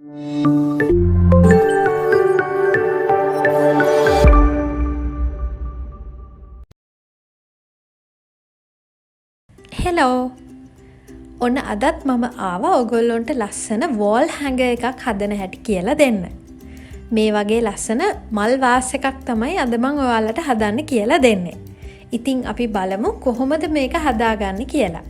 Hello ඔන්න අදත් මම ආවා ඔයගොල්ලොන්ට ලස්සන වෝල් හැංගර් එකක් හදන හැටි කියලා දෙන්න. මේ වගේ ලස්සන මල් වාස් එකක් තමයි අද මම ඔයාලට හදන්න කියලා දෙන්නේ. ඉතින් අපි බලමු කොහොමද මේක හදාගන්නේ කියලා.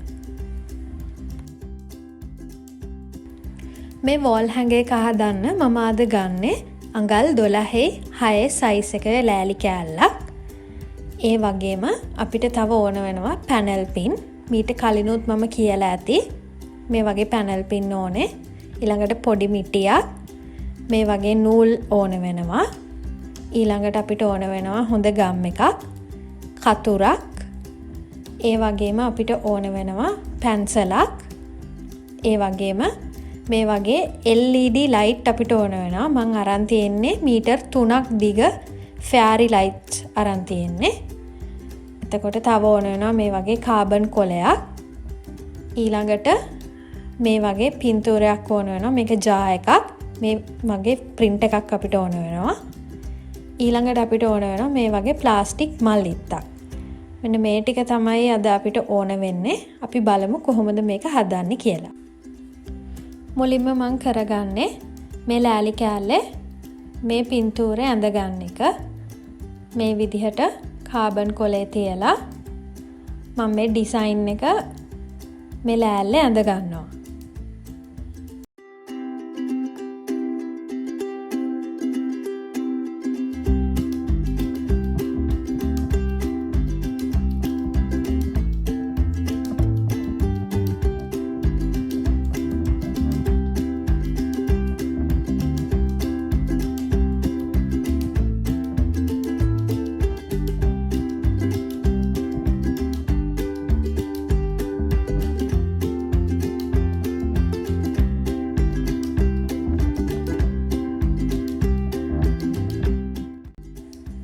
මේ වෝල් හැංගර් එක හදන්න මම අද ගන්නේ අඟල් 12/6 සයිස් එකේ ලෑලි කෑල්ලක්. ඒ වගේම අපිට තව ඕන වෙනවා පැනල් පින්. මීට කලිනුත් මම කියලා ඇති මේ වගේ පැනල් පින් ඕනේ. ඊළඟට පොඩි මිටියක්, මේ වගේ නූල් ඕන වෙනවා. ඊළඟට අපිට ඕන වෙනවා හොඳ ගම් එකක්, කතුරක්. ඒ වගේම අපිට ඕන වෙනවා පැන්සලක්. ඒ වගේම මේ වගේ LED ලයිට් අපිට ඕන වෙනවා. මම අරන් තියෙන්නේ මීටර් 3ක් දිග ෆෙයාරි ලයිට් අරන් තියෙන්නේ. එතකොට තව ඕන වෙනවා මේ වගේ කාබන් කොලයක්. ඊළඟට මේ වගේ පින්තූරයක් ඕන වෙනවා. මේක ජා එකක්. මේ වගේ print එකක් අපිට ඕන වෙනවා. ඊළඟට අපිට ඕන වෙනවා මේ වගේ ප්ලාස්ටික් මල් ඉත්තක්. මෙන්න මේ ටික තමයි අද අපිට ඕන වෙන්නේ. අපි බලමු කොහොමද මේක හදන්නේ කියලා. මුලින්ම මම කරගන්නේ මේ ලෑලි කෑල්ලේ මේ පින්තූරේ ඇඳ ගන්න එක. මේ විදිහට කාබන් කොලේ තියලා මම මේ ඩිසයින් එක මේ ලෑල්ලේ ඇඳ ගන්නවා.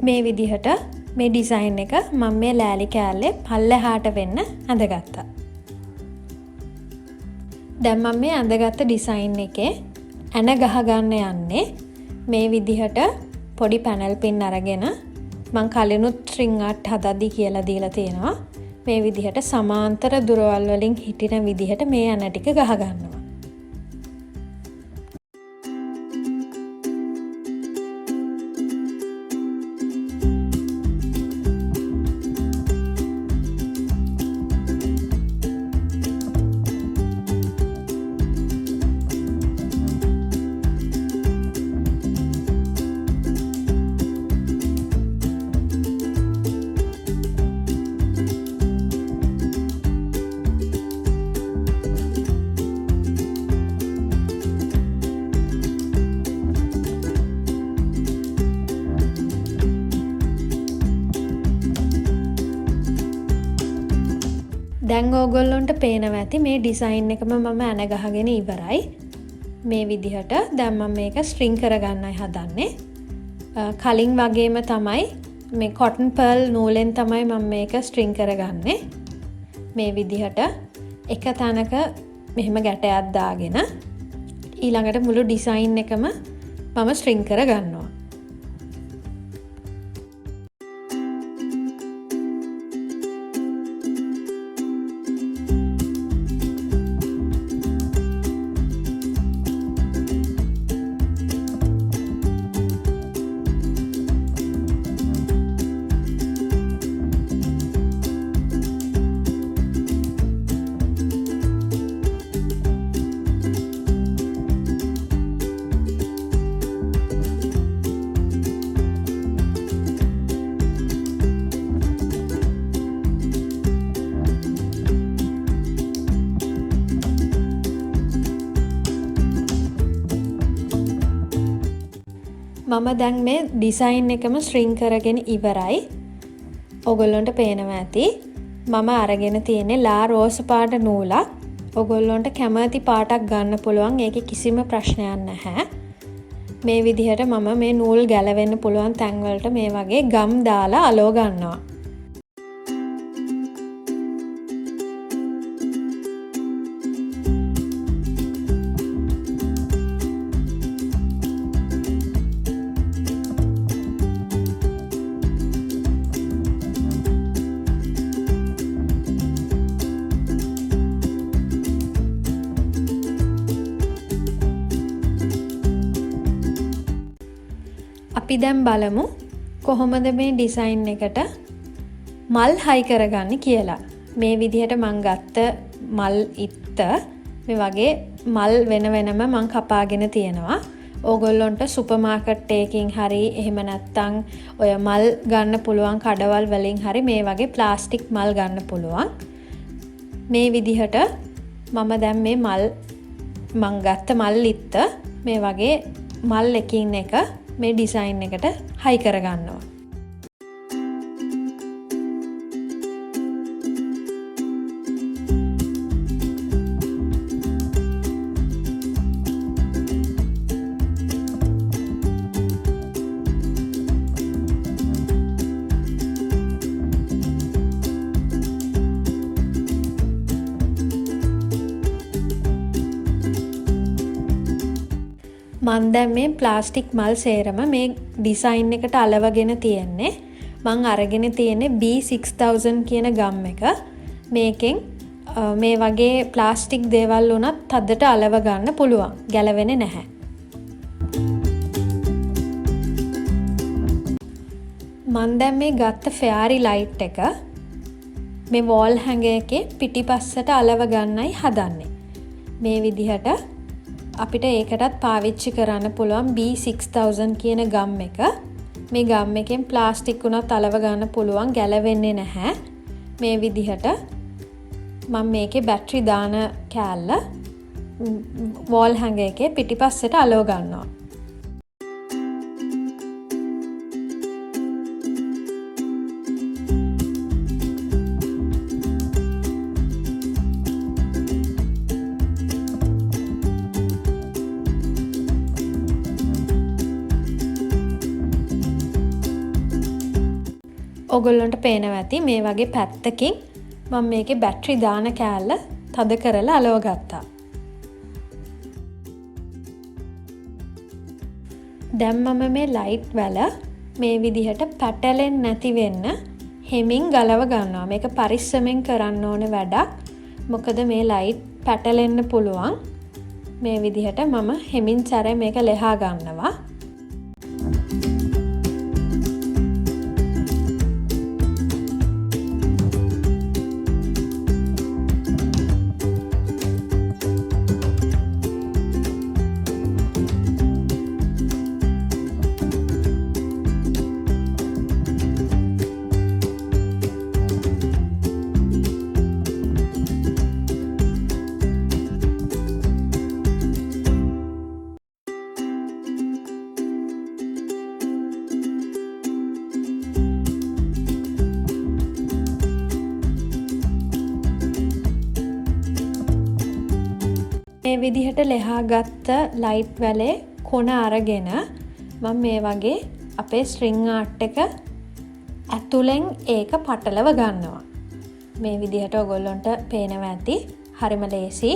මේ විදිහට මේ ඩිසයින් එක මම මේ ලෑලි කෑල්ලේ පල්ලෙහාට වෙන්න ඇඳගත්තා. දැන් මම මේ ඇඳගත්ත ඩිසයින් එකේ ඇන ගහ ගන්න යන්නේ මේ විදිහට පොඩි පැනල් පින් අරගෙන මම කලිනුත් ස්ට්‍රින්ග් ආට් හදද්දි කියලා දීලා තියෙනවා. මේ විදිහට සමාන්තර දුරවල් වලින් හිටින විදිහට මේ ඇන ටික ගහ ගන්නවා. දැන් ඕගොල්ලොන්ට පේනවා ඇති මේ ඩිසයින් එකම මම ඇන ගහගෙන ඉවරයි. මේ විදිහට දැන් මම මේක ස්ට්‍රින්ග් කරගන්නයි හදන්නේ. කලින් වගේම තමයි මේ කොටන් පර්ල් නූලෙන් තමයි මම මේක ස්ට්‍රින්ග් කරගන්නේ. මේ විදිහට එක තැනක මෙහෙම ගැටයක් දාගෙන ඊළඟට මුළු ඩිසයින් එකම මම ස්ට්‍රින්ග් කරගන්නවා. මම දැන් මේ ඩිසයින් එකම ස්ට්‍රින්ග් කරගෙන ඉවරයි. ඔයගොල්ලන්ට පේනවා ඇති මම අරගෙන තියෙන්නේ ලා රෝස් පාට නූලක්. ඔයගොල්ලන්ට කැමති පාටක් ගන්න පුළුවන්. ඒකේ කිසිම ප්‍රශ්නයක් නැහැ. මේ විදිහට මම මේ නූල් ගැලවෙන්න පුළුවන් තැන් වලට මේ වගේ ගම් දාලා අලව ගන්නවා. අපි දැන් බලමු කොහොමද මේ ඩිසයින් එකට මල් හයි කරගන්නේ කියලා. මේ විදිහට මම ගත්ත මල් ඉත්ත මේ වගේ මල් වෙන වෙනම මම කපාගෙන තියෙනවා. ඕගොල්ලොන්ට සුපර් මාකට් එකකින් හරි එහෙම නැත්නම් ඔය මල් ගන්න පුළුවන් කඩවල් වලින් හරි මේ වගේ ප්ලාස්ටික් මල් ගන්න පුළුවන්. මේ විදිහට මම දැන් මේ මං ගත්ත මල් ඉත්ත මේ වගේ මල් එකින් එක මේ ඩිසයින් එකට හයි කරගන්නවා. මන් දැන් මේ ප්ලාස්ටික් මල් සේරම මේ ඩිසයින් එකට අලවගෙන තියෙන්නේ. මං අරගෙන තියෙන්නේ B6000 කියන ගම් එක. මේකෙන් මේ වගේ ප්ලාස්ටික් දේවල් උනත් තදට අලව ගන්න පුළුවන්. ගැලවෙන්නේ නැහැ. මන් දැන් මේ ගත්ත ෆෙයාරි ලයිට් එක මේ වෝල් හැංගර් එකේ පිටිපස්සට අලව ගන්නයි හදන්නේ. මේ විදිහට අපිට ඒකටත් පාවිච්චි කරන්න පුළුවන් B6000 කියන ගම් එක. මේ ගම් එකෙන් ප්ලාස්ටික් උනත් අලව ගන්න පුළුවන්, ගැලවෙන්නේ නැහැ. මේ විදිහට මම මේකේ බැටරි දාන කෑල්ල වෝල් හැංගර් එකේ පිටිපස්සට අලව ගන්නවා. ඔගොල්ලන්ට පේනවා ඇති මේ වගේ පැත්තකින් මම මේකේ බැටරි දාන කෑල්ල තද කරලා අලව ගත්තා. දැන් මම මේ ලයිට් වල මේ විදිහට පැටලෙන්නේ නැති වෙන්න හෙමින් ගලව ගන්නවා. මේක පරිස්සමෙන් කරන්න ඕන වැඩක්. මොකද මේ ලයිට් පැටලෙන්න පුළුවන්. මේ විදිහට මම හෙමින් සැරේ මේක ලෙහා ගන්නවා. මේ විදිහට ලෙහා ගත්ත ලයිට් වලේ කොන අරගෙන මම මේ වගේ අපේ ස්ට්‍රින්ග් ආර්ට් එක ඇතුලෙන් ඒක පටලව ගන්නවා. මේ විදිහට ඔයගොල්ලන්ට පේනවා ඇති. හරිම ලේසි.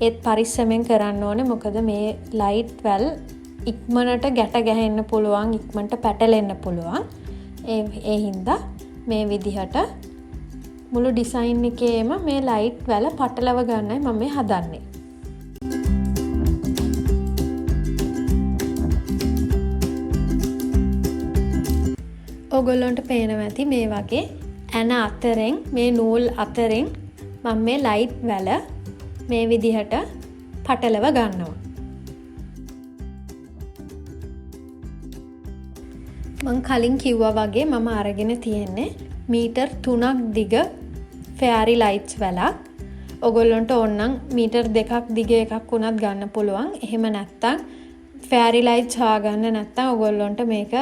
ඒත් පරිස්සමෙන් කරන්න ඕනේ. මොකද මේ ලයිට් වල ඉක්මනට ගැට ගැහෙන්න පුළුවන්, ඉක්මනට පැටලෙන්න පුළුවන්. ඒ හින්දා මේ විදිහට මුළු ඩිසයින් එකේම මේ ලයිට් වල පටලව ගන්නයි මම මේ හදන්නේ. ඔගොල්ලොන්ට පේනවා ඇති මේ වගේ ඇන අතරින් මේ නූල් අතරින් මම මේ ලයිට් වල මේ විදිහට පටලව ගන්නවා. මම කලින් කිව්වා වගේ මම අරගෙන තියෙන්නේ මීටර් 3ක් දිග ෆෙයාරි ලයිට්ස් වලක්. ඔගොල්ලොන්ට ඕනනම් මීටර් 2ක් දිග එකක් උනත් ගන්න පුළුවන්. එහෙම නැත්නම් ෆෙයාරි ලයිට්ස් හොයාගන්න නැත්නම් ඔගොල්ලොන්ට මේක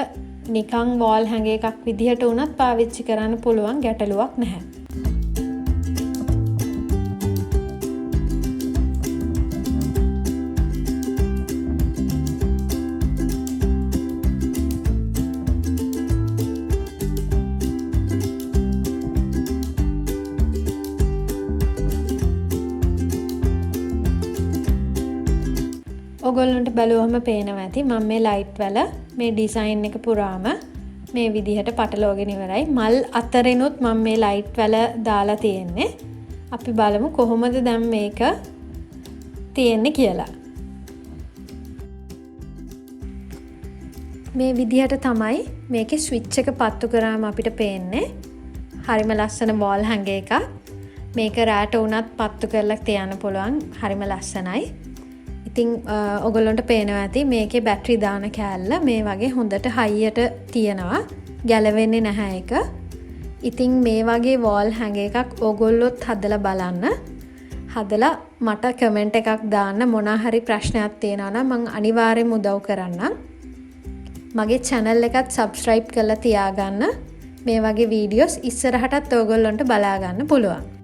නිකන් වෝල් හැංගර් එකක් විදිහට උනත් පාවිච්චි කරන්න පුළුවන්, ගැටලුවක් නැහැ. ඔගොල්ලන්ට බලුවම පේනවා ඇති මම මේ ලයිට් වල මේ ඩිසයින් එක පුරාම මේ විදිහට පටලවගෙන ඉවරයි. මල් අතරිනුත් මම මේ ලයිට් වල දාලා තියෙන්නේ. අපි බලමු කොහොමද දැන් මේක තියෙන්නේ කියලා. මේ විදිහට තමයි මේකේ ස්විච් එක පත්තු කරාම අපිට පේන්නේ. හරිම ලස්සන වෝල් හැංග එකක්. මේක රෑට වුණත් පත්තු කරලා තියන්න පුළුවන්. හරිම ලස්සනයි. ඉතින් ඔයගොල්ලන්ට පේනවා ඇති මේකේ බැටරි දාන කෑල්ල මේ වගේ හොඳට හයියට තියෙනවා. ගැලවෙන්නේ නැහැ ඒක. ඉතින් මේ වගේ වෝල් හැංග එකක් ඔයගොල්ලොත් හදලා බලන්න. හදලා මට කමෙන්ට් එකක් දාන්න මොනවා හරි ප්‍රශ්නයක් තියෙනවා නම් මම අනිවාර්යෙන්ම උදව් කරන්නම්. මගේ channel එකත් subscribe කරලා තියාගන්න. මේ වගේ වීඩියෝස් ඉස්සරහටත් ඔයගොල්ලන්ට බලා ගන්න පුළුවන්.